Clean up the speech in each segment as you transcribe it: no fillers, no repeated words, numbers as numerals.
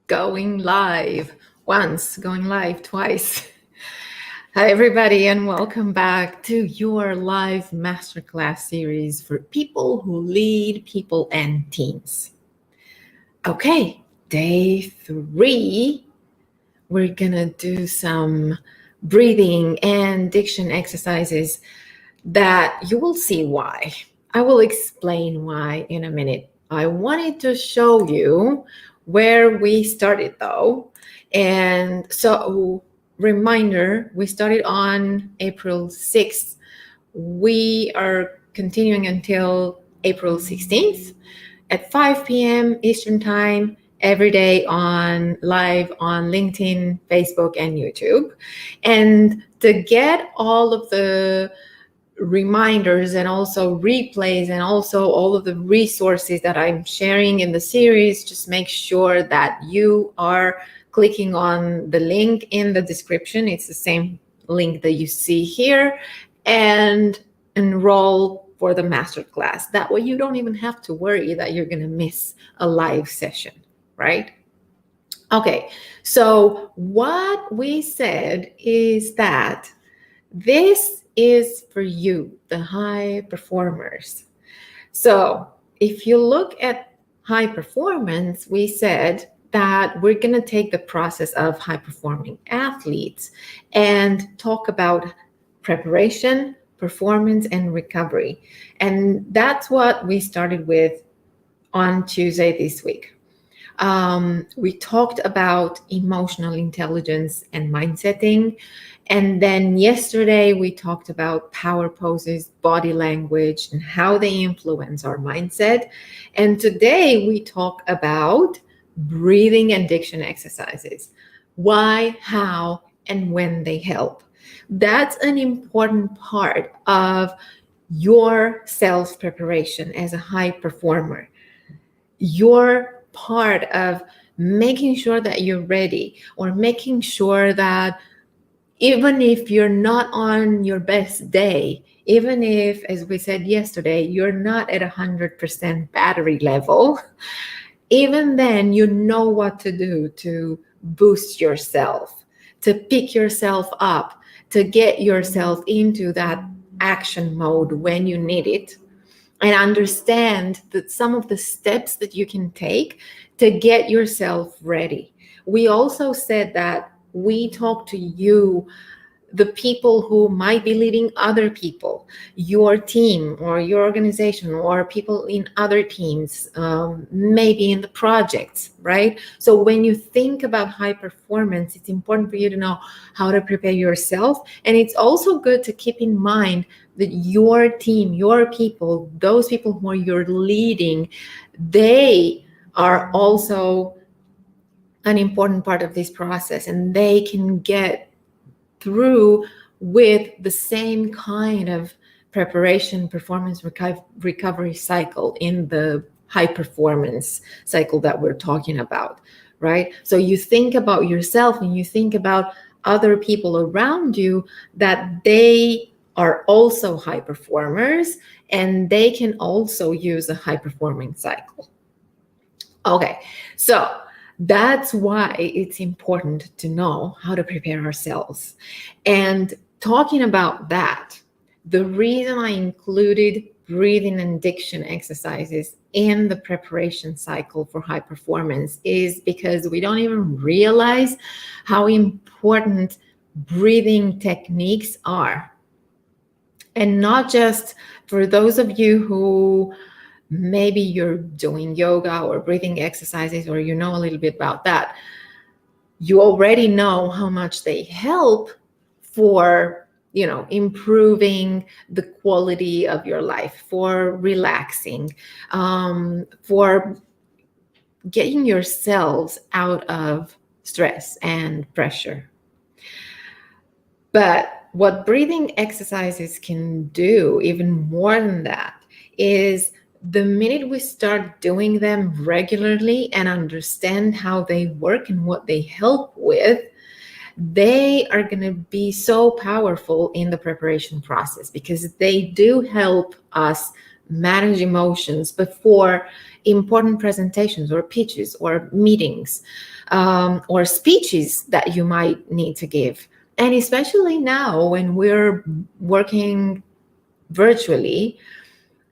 going live once, going live twice. Hi, everybody, and welcome back to your live masterclass series for people who lead people and teams. Okay, day 3, we're gonna do some breathing and diction exercises that you will see why. I will explain why in a minute. I wanted to show you where we started though. And so, reminder, we started on April 6th. We are continuing until April 16th at 5 p.m. Eastern Time every day on live on LinkedIn, Facebook, and YouTube. And to get all of the reminders and also replays and also all of the resources that I'm sharing in the series, just make sure that you are clicking on the link in the description. It's the same link that you see here, and enroll for the masterclass. That way you don't even have to worry that you're going to miss a live session, right? Okay, so what we said is that this is for you, the high performers. So if you look at high performance, we said that we're going to take the process of high performing athletes and talk about preparation, performance, and recovery. And that's what we started with on Tuesday this week. We talked about emotional intelligence and mindsetting. And then yesterday we talked about power poses, body language, and how they influence our mindset. And today we talk about breathing and diction exercises. Why, how, and when they help. That's an important part of your self-preparation as a high performer. You're part of making sure that you're ready, or making sure that even if you're not on your best day, even if, as we said yesterday, you're not at 100% battery level, even then you know what to do to boost yourself, to pick yourself up, to get yourself into that action mode when you need it, and understand that some of the steps that you can take to get yourself ready. We also said that we talk to you, the people who might be leading other people, your team or your organization, or people in other teams, maybe in the projects, right? So when you think about high performance, it's important for you to know how to prepare yourself. And it's also good to keep in mind that your team, your people, those people who you're leading, they are also an important part of this process, and they can get through with the same kind of preparation, performance, recovery cycle in the high performance cycle that we're talking about, right? So you think about yourself and you think about other people around you, that they are also high performers and they can also use a high performing cycle. Okay, so that's why it's important to know how to prepare ourselves. And talking about that, the reason I included breathing and diction exercises in the preparation cycle for high performance is because we don't even realize how important breathing techniques are. And not just for those of you who maybe you're doing yoga or breathing exercises, or you know a little bit about that, you already know how much they help for, improving the quality of your life, for relaxing, for getting yourselves out of stress and pressure. But what breathing exercises can do even more than that is, the minute we start doing them regularly and understand how they work and what they help with, they are going to be so powerful in the preparation process, because they do help us manage emotions before important presentations or pitches or meetings, or speeches that you might need to give. And especially now when we're working virtually,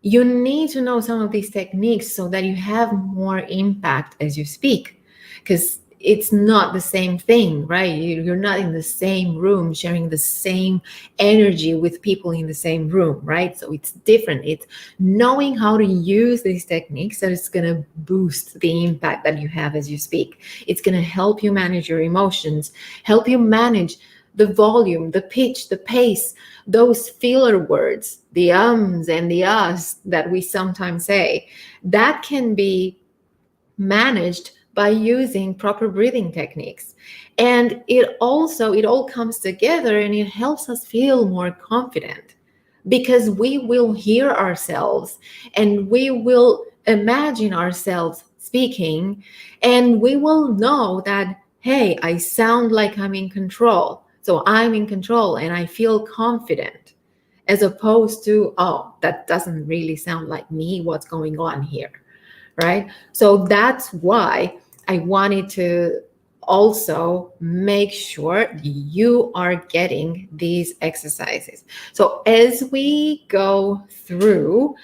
you need to know some of these techniques so that you have more impact as you speak, because it's not the same thing, right? You're not in the same room sharing the same energy with people in the same room, right? So it's different. It's knowing how to use these techniques that is going to boost the impact that you have as you speak. It's going to help you manage your emotions, help you manage the volume, the pitch, the pace, those filler words, the ums and the uhs that we sometimes say, that can be managed by using proper breathing techniques. And it all comes together and it helps us feel more confident, because we will hear ourselves and we will imagine ourselves speaking, and we will know that, hey, I sound like I'm in control. So I'm in control and I feel confident, as opposed to, oh, that doesn't really sound like me. What's going on here? Right? So that's why I wanted to also make sure you are getting these exercises. So as we go through,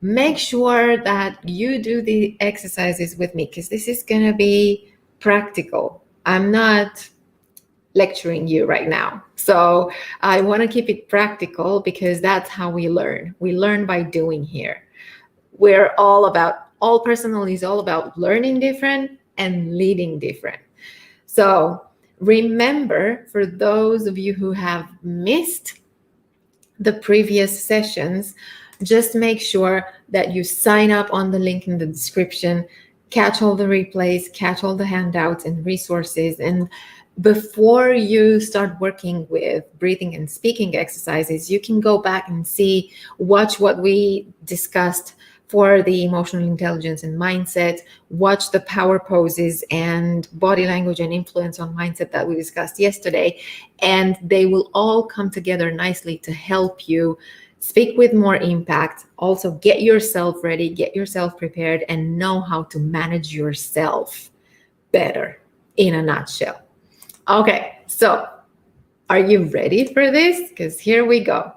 make sure that you do the exercises with me, because this is going to be practical. I'm not lecturing you right now. So I want to keep it practical, because that's how we learn. We learn by doing here. We're all personal is all about learning different and leading different. So remember, for those of you who have missed the previous sessions, just make sure that you sign up on the link in the description, catch all the replays, catch all the handouts and resources. And before you start working with breathing and speaking exercises, you can go back and watch what we discussed for the emotional intelligence and mindset, watch the power poses and body language and influence on mindset that we discussed yesterday, and they will all come together nicely to help you speak with more impact, also get yourself ready, get yourself prepared, and know how to manage yourself better, in a nutshell. Okay, so are you ready for this? Because here we go.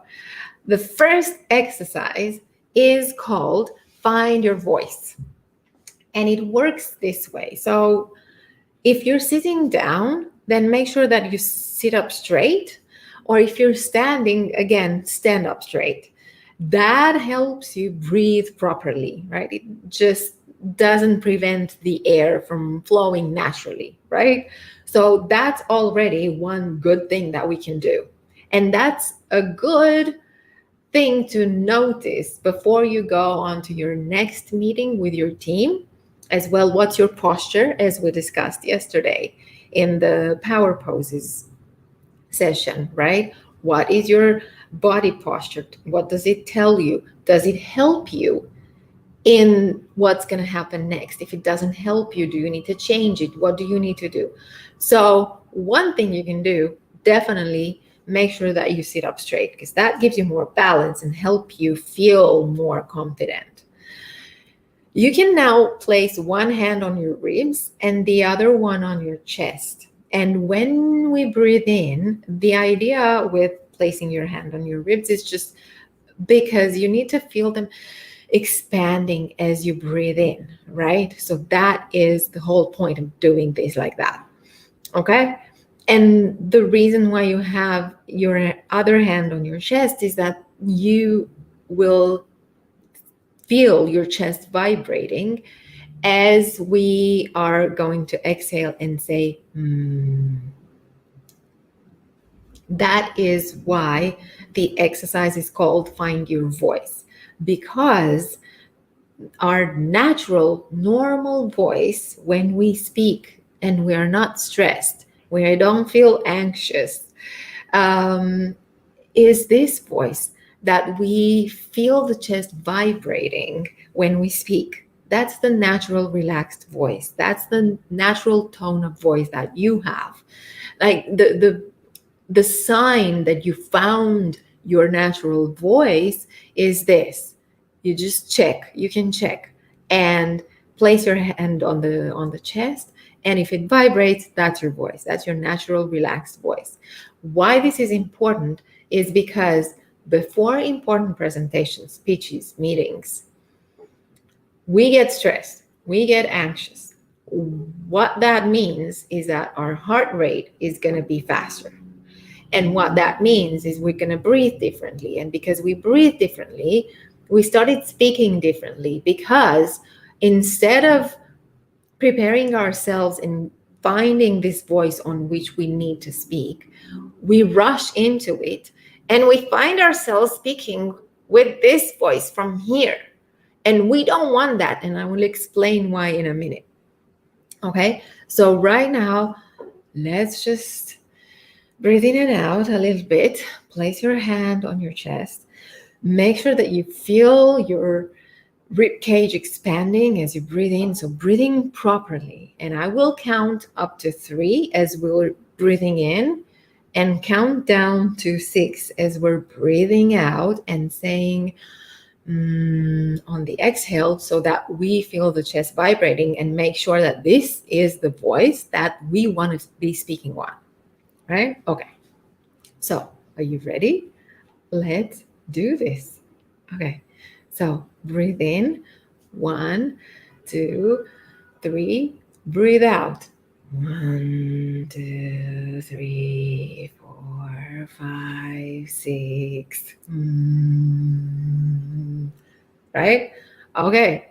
The first exercise is called Find Your Voice. And it works this way. So if you're sitting down, then make sure that you sit up straight. Or if you're standing, again, stand up straight. That helps you breathe properly, right? It just doesn't prevent the air from flowing naturally, right? So that's already one good thing that we can do. And that's a good thing to notice before you go on to your next meeting with your team. As well, what's your posture, as we discussed yesterday in the power poses session, right? What is your body posture? What does it tell you? Does it help you in what's going to happen next? If it doesn't help you, do you need to change it? What do you need to do? So one thing you can do, definitely make sure that you sit up straight, because that gives you more balance and help you feel more confident. You can now place one hand on your ribs and the other one on your chest. And when we breathe in, the idea with placing your hand on your ribs is just because you need to feel them expanding as you breathe in, right? So that is the whole point of doing this like that. Okay? And the reason why you have your other hand on your chest is that you will feel your chest vibrating as we are going to exhale and say, That is why the exercise is called Find Your Voice, because our natural, normal voice, when we speak and we are not stressed, when I don't feel anxious, is this voice that we feel the chest vibrating when we speak. That's the natural, relaxed voice. That's the natural tone of voice that you have. Like the sign that you found your natural voice is this. you just check. You can check and place your hand on the chest. And if it vibrates, that's your voice. That's your natural, relaxed voice. Why this is important is because before important presentations, speeches, meetings, we get stressed, we get anxious. What that means is that our heart rate is going to be faster. And what that means is we're going to breathe differently. And because we breathe differently, we started speaking differently, because instead of preparing ourselves and finding this voice on which we need to speak, we rush into it and we find ourselves speaking with this voice from here. And we don't want that. And I will explain why in a minute. Okay. So right now, let's just breathe in and out a little bit. Place your hand on your chest. Make sure that you feel your rib cage expanding as you breathe in. So breathing properly. And I will count up to 3 as we're breathing in, and count down to 6 as we're breathing out and saying on the exhale, so that we feel the chest vibrating, and make sure that this is the voice that we want to be speaking on. Right? Okay. So are you ready? Let's do this. Okay. So breathe in. 1, 2, 3. Breathe out. 1, 2, 3, 4, 5, 6. Right? Okay.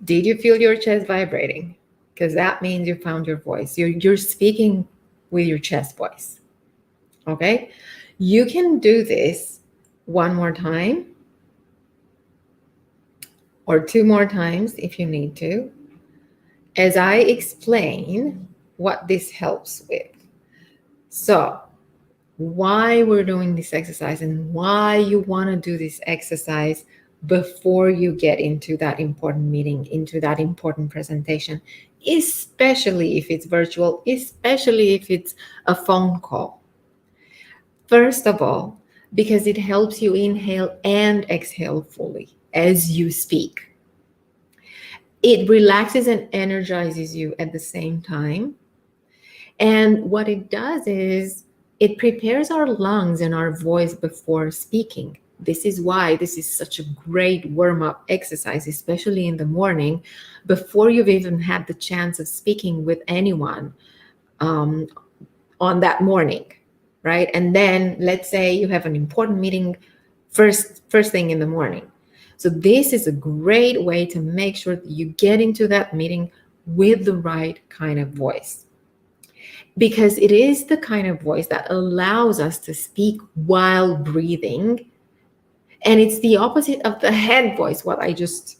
Did you feel your chest vibrating? Because that means you found your voice. You're speaking with your chest voice. Okay? You can do this 1 more time or 2 more times if you need to, as I explain what this helps with. So, why we're doing this exercise and why you want to do this exercise before you get into that important meeting, into that important presentation, especially if it's virtual, especially if it's a phone call. First of all, because it helps you inhale and exhale fully as you speak. It relaxes and energizes you at the same time. And what it does is it prepares our lungs and our voice before speaking. This is why this is such a great warm-up exercise, especially in the morning, before you've even had the chance of speaking with anyone on that morning, right? And then let's say you have an important meeting first thing in the morning. So this is a great way to make sure that you get into that meeting with the right kind of voice, because it is the kind of voice that allows us to speak while breathing. And it's the opposite of the head voice, what I just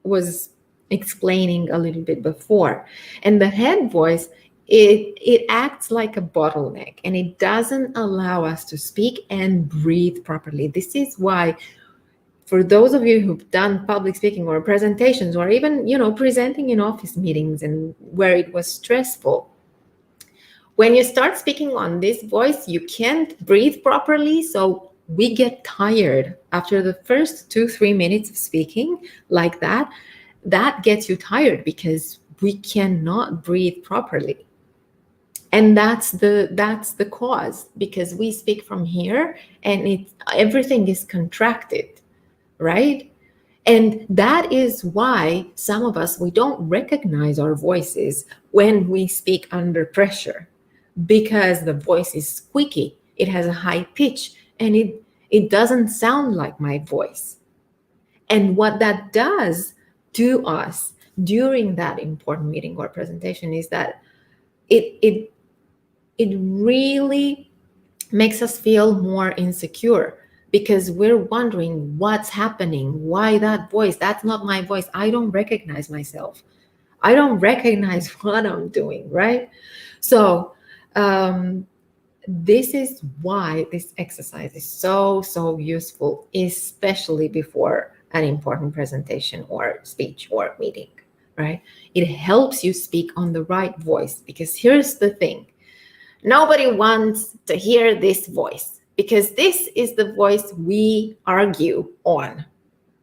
was explaining a little bit before. And the head voice, it acts like a bottleneck, and it doesn't allow us to speak and breathe properly. This is why, for those of you who've done public speaking or presentations, or even, presenting in office meetings and where it was stressful, when you start speaking on this voice, you can't breathe properly. So we get tired after the first 2-3 minutes of speaking like that. That gets you tired because we cannot breathe properly. And that's the cause, because we speak from here and everything is contracted, right? And that is why some of us, we don't recognize our voices when we speak under pressure, because the voice is squeaky. It has a high pitch, and it doesn't sound like my voice. And what that does to us during that important meeting or presentation is that it really makes us feel more insecure, because we're wondering what's happening, why that voice, that's not my voice. I don't recognize myself. I don't recognize what I'm doing, right? So this is why this exercise is so useful, especially before an important presentation or speech or meeting, right? It helps you speak on the right voice, because here's the thing. Nobody wants to hear this voice, because this is the voice we argue on.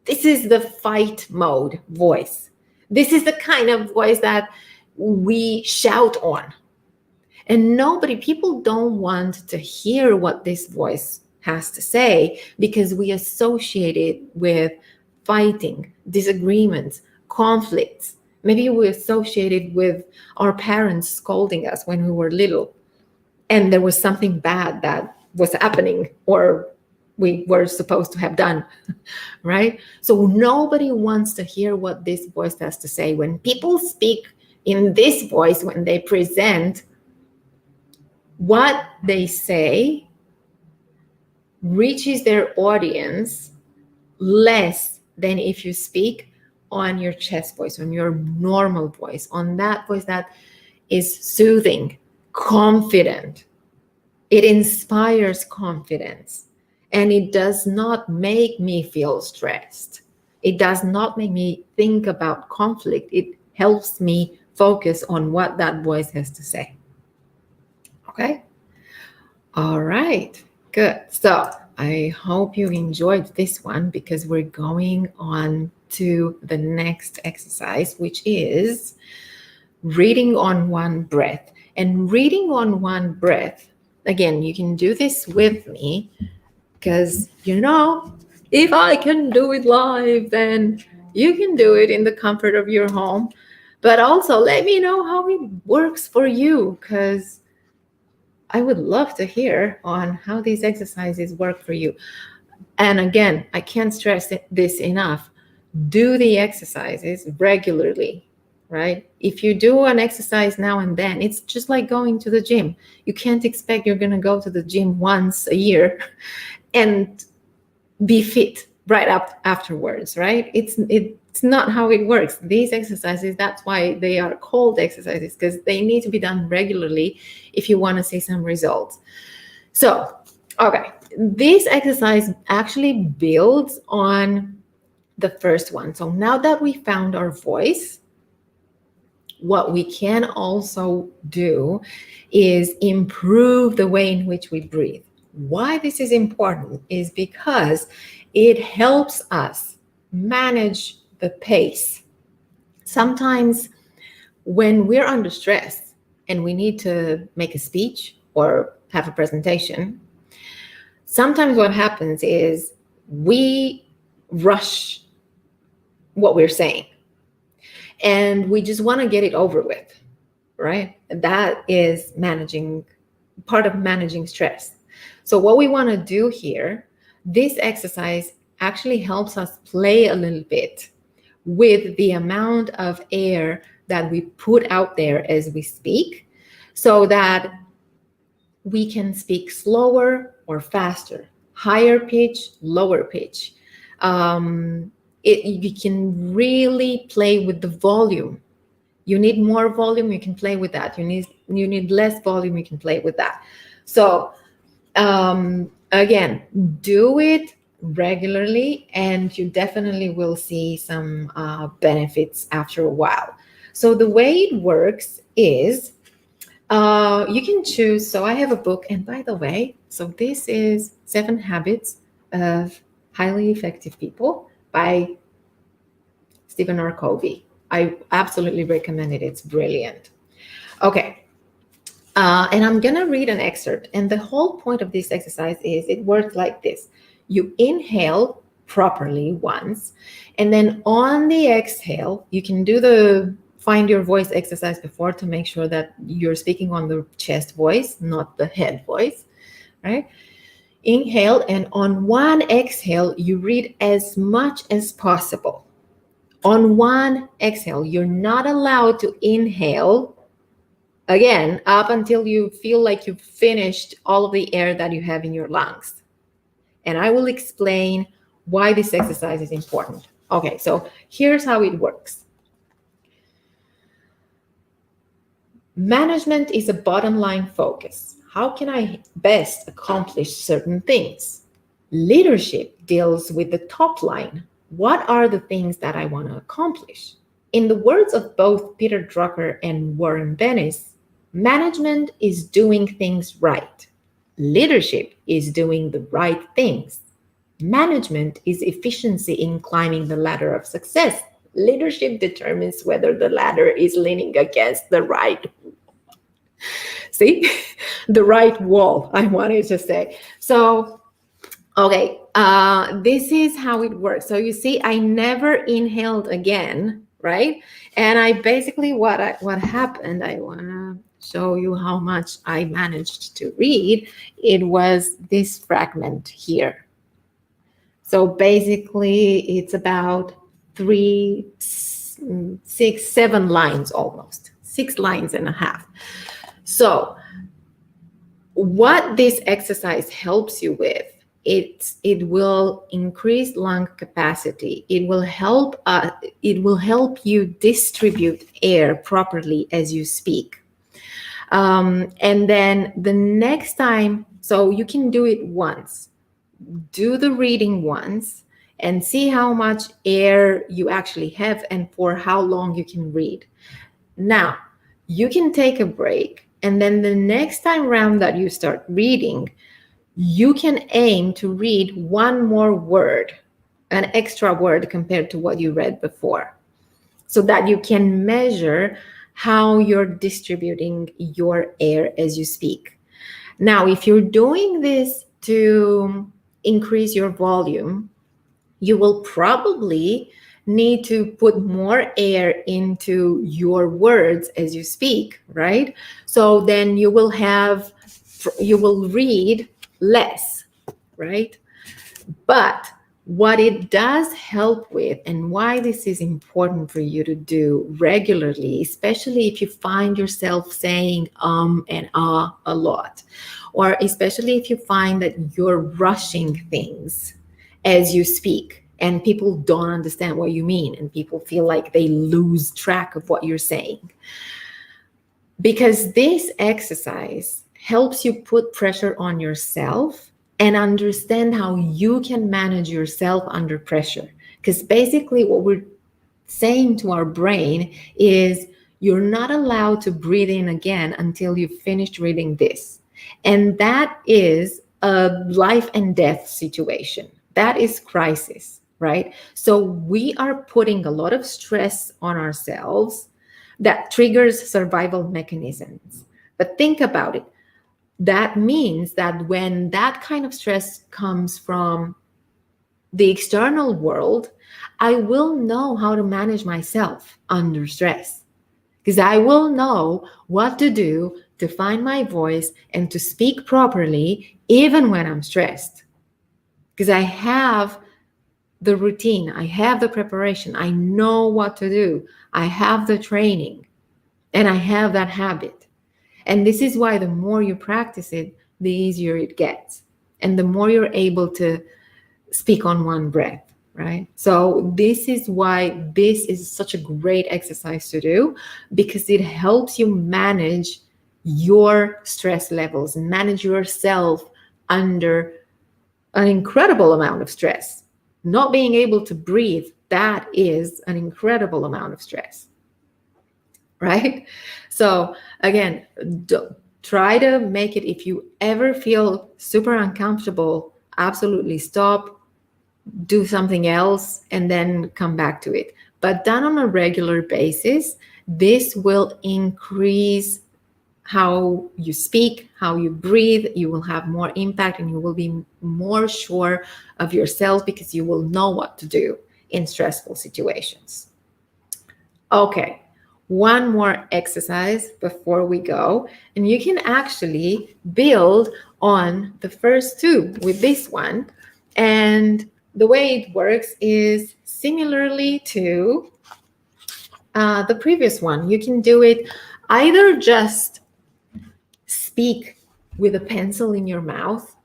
This is the fight mode voice. This is the kind of voice that we shout on. And people don't want to hear what this voice has to say because we associate it with fighting, disagreements, conflicts. Maybe we associate it with our parents scolding us when we were little and there was something bad that was happening or we were supposed to have done, right? So nobody wants to hear what this voice has to say. When people speak in this voice, when they present, what they say reaches their audience less than if you speak on your chest voice, on your normal voice, on that voice that is soothing, confident. It inspires confidence, and it does not make me feel stressed. It does not make me think about conflict. It helps me focus on what that voice has to say. Okay? All right, good. So I hope you enjoyed this one because we're going on to the next exercise, which is reading on one breath. And reading on one breath, again, you can do this with me because, if I can do it live, then you can do it in the comfort of your home. But also let me know how it works for you because I would love to hear on how these exercises work for you. And again, I can't stress this enough. Do the exercises regularly, right? If you do an exercise now and then, it's just like going to the gym. You can't expect you're going to go to the gym once a year and be fit right up afterwards, right? It's not how it works. These exercises, that's why they are called exercises, because they need to be done regularly if you want to see some results. So, okay, this exercise actually builds on the first one. So now that we found our voice, what we can also do is improve the way in which we breathe. Why this is important is because it helps us manage the pace. Sometimes when we're under stress and we need to make a speech or have a presentation, sometimes what happens is we rush what we're saying and we just want to get it over with, right? That is part of managing stress. So what we want to do here, this exercise actually helps us play a little bit with the amount of air that we put out there as we speak, so that we can speak slower or faster, higher pitch, lower pitch. You can really play with the volume. You need more volume, you can play with that. You need less volume, you can play with that. So again, do it regularly and you definitely will see some benefits after a while. So the way it works is you can choose. So I have a book, and by the way, so this is 7 Habits of Highly Effective People by Stephen R. Covey. I absolutely recommend it. It's brilliant. Okay. And I'm going to read an excerpt. And the whole point of this exercise is it works like this. You inhale properly once, and then on the exhale, you can do the find your voice exercise before to make sure that you're speaking on the chest voice, not the head voice, right? Inhale, and on one exhale, you read as much as possible. On one exhale, you're not allowed to inhale again up until you feel like you've finished all of the air that you have in your lungs. And I will explain why this exercise is important. Okay, so here's how it works. Management is a bottom line focus. How can I best accomplish certain things? Leadership deals with the top line. What are the things that I want to accomplish? In the words of both Peter Drucker and Warren Bennis, management is doing things right. Leadership is doing the right things. Management is efficiency in climbing the ladder of success. Leadership determines whether the ladder is leaning against the right, see, the right wall, I wanted to say. So, okay, this is how it works. So you see, I never inhaled again, right? And I basically, what happened, I want to show you how much I managed to read. It was this fragment here. So basically, it's about 3, 6, 7 lines almost, 6 lines and a half. So what this exercise helps you with, it will increase lung capacity. It will help you distribute air properly as you speak. And then the next time, so you can do it once. Do the reading once and see how much air you actually have and for how long you can read. Now, you can take a break, and then the next time around that you start reading, you can aim to read one more word, an extra word compared to what you read before, so that you can measure how you're distributing your air as you speak. Now, if you're doing this to increase your volume, you will probably need to put more air into your words as you speak, right? So then you will read less, right? But what it does help with, and why this is important for you to do regularly, especially if you find yourself saying and ah a lot, or especially if you find that you're rushing things as you speak and people don't understand what you mean and people feel like they lose track of what you're saying. Because this exercise helps you put pressure on yourself and understand how you can manage yourself under pressure. Because basically what we're saying to our brain is, you're not allowed to breathe in again until you've finished reading this. And that is a life and death situation. That is crisis, right? So we are putting a lot of stress on ourselves that triggers survival mechanisms. But think about it. That means that when that kind of stress comes from the external world, I will know how to manage myself under stress, because I will know what to do to find my voice and to speak properly even when I'm stressed. Because I have the routine, I have the preparation, I know what to do, I have the training, and I have that habit. And this is why the more you practice it, the easier it gets. And the more you're able to speak on one breath, right? So this is why this is such a great exercise to do, because it helps you manage your stress levels, manage yourself under an incredible amount of stress. Not being able to breathe, that is an incredible amount of stress, right? So again, try to make it, if you ever feel super uncomfortable, absolutely stop, do something else, and then come back to it. But done on a regular basis, this will increase how you speak, how you breathe. You will have more impact and you will be more sure of yourself, because you will know what to do in stressful situations. Okay, one more exercise before we go, and you can actually build on the first two with this one. And the way it works is similarly to the previous one. You can do it either just speak with a pencil in your mouth,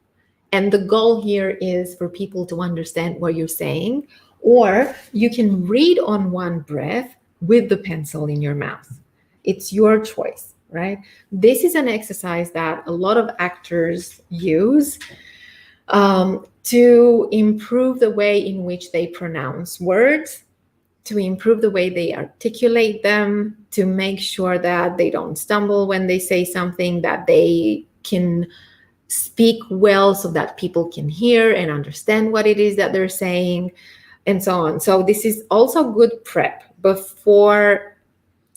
and the goal here is for people to understand what you're saying, or you can read on one breath with the pencil in your mouth. It's your choice, right? This is an exercise that a lot of actors use to improve the way in which they pronounce words, to improve the way they articulate them, to make sure that they don't stumble when they say something, that they can speak well so that people can hear and understand what it is that they're saying, and so on. So this is also good prep before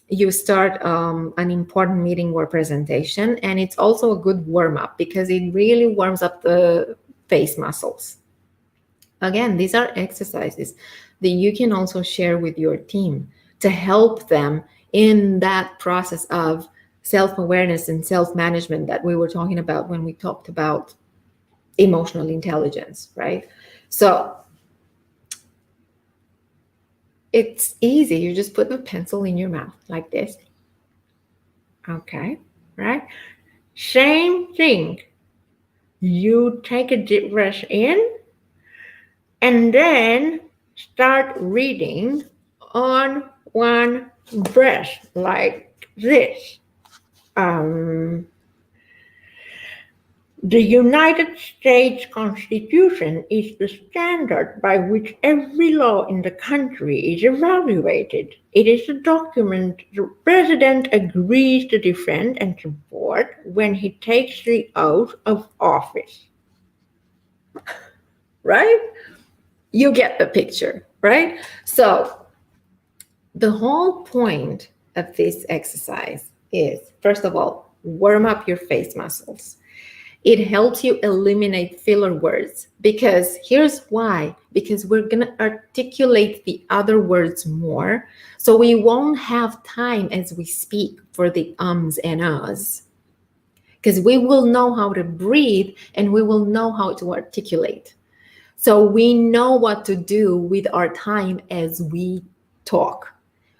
you start an important meeting or presentation. And it's also a good warm-up because it really warms up the face muscles. Again, these are exercises that you can also share with your team to help them in that process of self-awareness and self-management that we were talking about when we talked about emotional intelligence, right? So it's easy. You just put the pencil in your mouth like this. Okay, right? Same thing. You take a deep breath in and then start reading on one breath like this. The United States Constitution is the standard by which every law in the country is evaluated. It is a document the President agrees to defend and support when he takes the oath of office. Right? You get the picture, right? So the whole point of this exercise is, first of all, warm up your face muscles. It helps you eliminate filler words, because here's why. Because we're going to articulate the other words more. So we won't have time as we speak for the ums and ahs. Because we will know how to breathe and we will know how to articulate. So we know what to do with our time as we talk.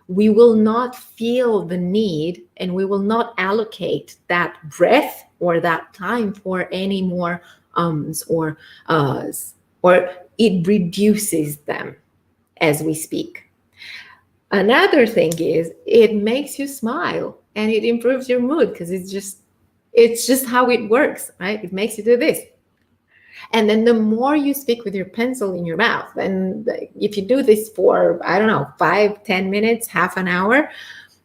We will not feel the need and we will not allocate that breath or that time for any more ums or uhs, or it reduces them as we speak. Another thing is it makes you smile and it improves your mood, because it's just how it works, right? It makes you do this. And then the more you speak with your pencil in your mouth, and if you do this for, I don't know, 5-10 minutes, half an hour,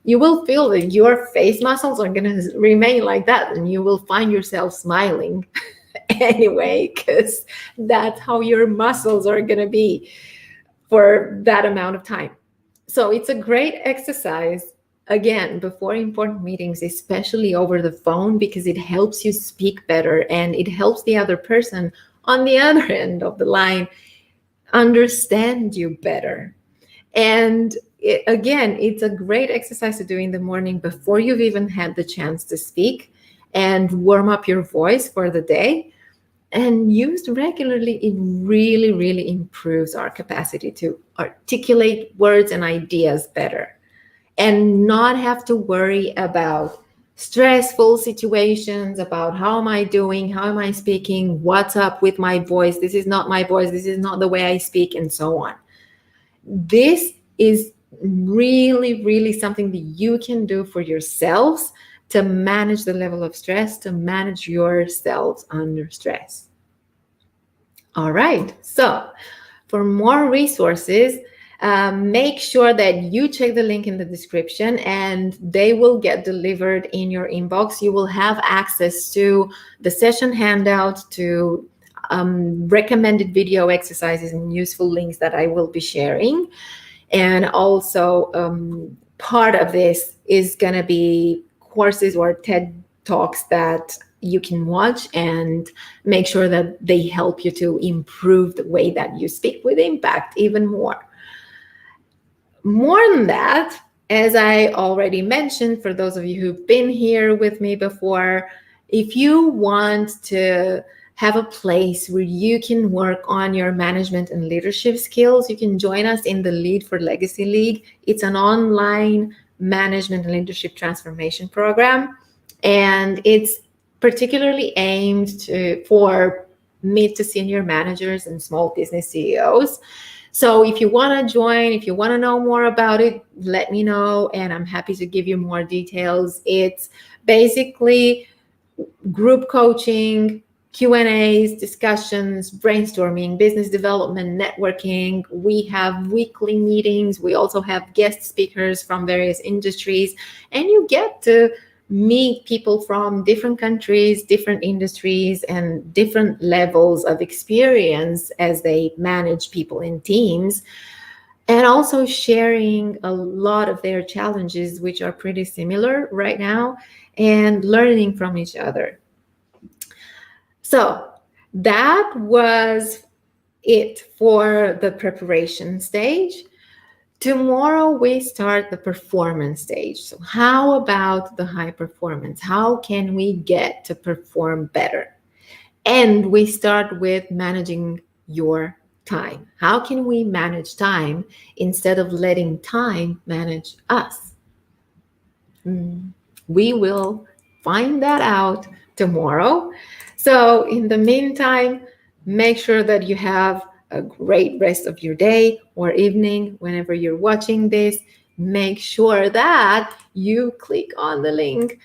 you will feel that your face muscles are going to remain like that. And you will find yourself smiling anyway, because that's how your muscles are going to be for that amount of time. So it's a great exercise, again, before important meetings, especially over the phone, because it helps you speak better and it helps the other person on the other end of the line understand you better. And again, it's a great exercise to do in the morning before you've even had the chance to speak, and warm up your voice for the day. And used regularly, it really, really improves our capacity to articulate words and ideas better, and not have to worry about stressful situations, about how am I doing, how am I speaking, what's up with my voice, this is not my voice, this is not the way I speak, and so on. This is really, really something that you can do for yourselves to manage the level of stress, to manage yourselves under stress. All right, so for more resources, make sure that you check the link in the description and they will get delivered in your inbox. You will have access to the session handout, to recommended video exercises and useful links that I will be sharing. And also part of this is going to be courses or TED Talks that you can watch and make sure that they help you to improve the way that you speak with impact even more. More than that, as I already mentioned, for those of you who've been here with me before, if you want to have a place where you can work on your management and leadership skills, you can join us in the Lead for Legacy League. It's an online management and leadership transformation program, and it's particularly aimed for mid to senior managers and small business CEOs. So if you want to join, if you want to know more about it, let me know, and I'm happy to give you more details. It's basically group coaching, Q&As, discussions, brainstorming, business development, networking. We have weekly meetings. We also have guest speakers from various industries, and you get to meet people from different countries, different industries, and different levels of experience as they manage people in teams, and also sharing a lot of their challenges, which are pretty similar right now, and learning from each other. So that was it for the preparation stage. Tomorrow we start the performance stage. So how about the high performance? How can we get to perform better? And we start with managing your time. How can we manage time instead of letting time manage us? We will find that out tomorrow. So, in the meantime, make sure that you have a great rest of your day or evening whenever you're watching this. Make sure that you click on the link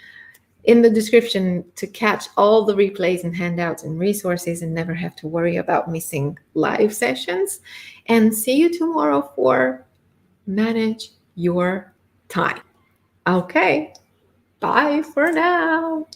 in the description to catch all the replays and handouts and resources and never have to worry about missing live sessions. And see you tomorrow for Manage Your Time. Okay. Bye for now.